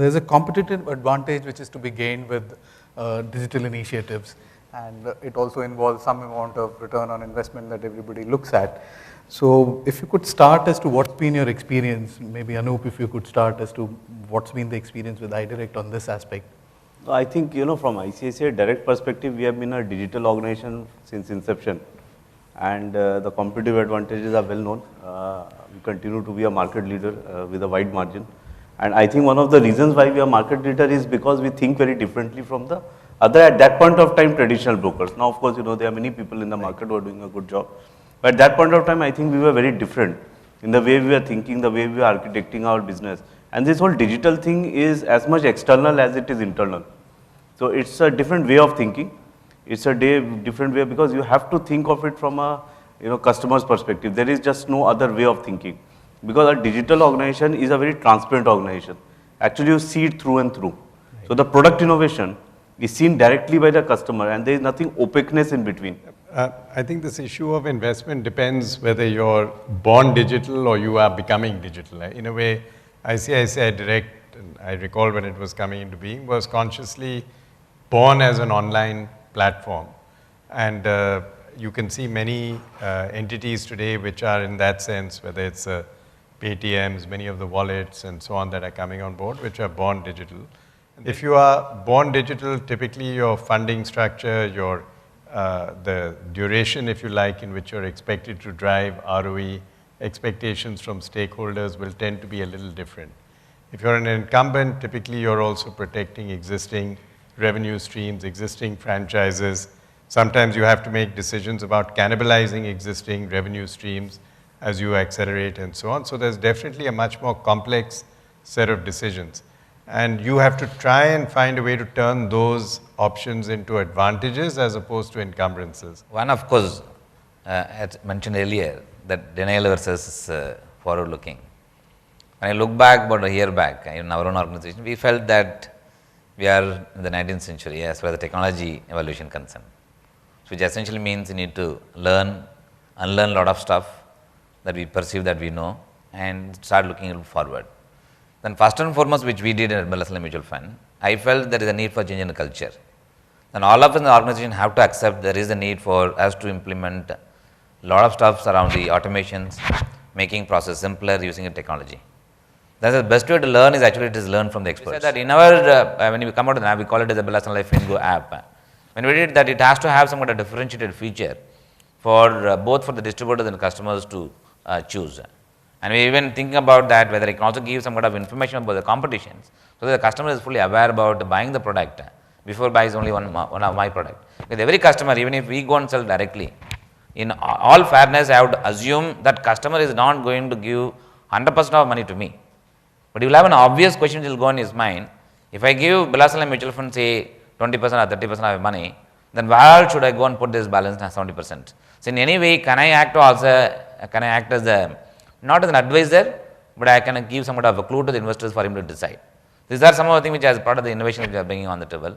there's a competitive advantage which is to be gained with digital initiatives, and it also involves some amount of return on investment that everybody looks at. So if you could start as to what's been your experience, maybe Anup, if you could start as to what's been the experience with iDirect on this aspect. I think, from ICICI Direct perspective, we have been a digital organization since inception, and the competitive advantages are well known. We continue to be a market leader with a wide margin. And I think one of the reasons why we are market leader is because we think very differently from the other, at that point of time, traditional brokers. Now, of course, there are many people in the market who are doing a good job. But at that point of time, I think we were very different in the way we were thinking, the way we were architecting our business. And this whole digital thing is as much external as it is internal. So it's a different way of thinking. It's a different way because you have to think of it from a customer's perspective. There is just no other way of thinking, because a digital organization is a very transparent organization. Actually, you see it through and through. Right. So the product innovation is seen directly by the customer, and there is nothing opaqueness in between. I think this issue of investment depends whether you're born digital or you are becoming digital. In a way, ICICI Direct, and I recall when it was coming into being, was consciously born as an online platform. And you can see many entities today which are in that sense, whether it's Paytms, many of the wallets and so on that are coming on board, which are born digital. If you are born digital, typically your funding structure, your the duration, if you like, in which you're expected to drive ROE, expectations from stakeholders will tend to be a little different. If you're an incumbent, typically you're also protecting existing revenue streams, existing franchises. Sometimes you have to make decisions about cannibalizing existing revenue streams as you accelerate and so on. So there's definitely a much more complex set of decisions. And you have to try and find a way to turn those options into advantages as opposed to encumbrances. One, of course, as mentioned earlier, that denial versus forward looking. When I look back about a year back in our own organization, we felt that we are in the 19th century as far as the technology evolution concerned. So which essentially means you need to learn, unlearn a lot of stuff that we perceive that we know and start looking forward. Then first and foremost, which we did at Birla Sun Life Mutual Fund, I felt there is a need for change in the culture. Then all of us in the organization have to accept there is a need for us to implement a lot of stuff around the automations, making process simpler using the technology. That's the best way to learn is actually it is learn from the experts. We said that in our, when we come out of the app, we call it as the Birla Sun Life Fingo app. When we did that, it has to have some kind of differentiated feature for both for the distributors and customers to choose. And we even thinking about that, whether it can also give some kind of information about the competitions, so that the customer is fully aware about buying the product before buys only one of my product. With every customer, even if we go and sell directly, in all fairness, I would assume that customer is not going to give 100% of money to me. But you will have an obvious question which will go in his mind. If I give Birla Sun Life Mutual Fund, say 20% or 30% of my money, then where should I go and put this balance as 70%? So in any way, can I act as a not as an advisor, but I can give somewhat of a clue to the investors for him to decide. These are some of the things which as part of the innovation which we are bringing on the table.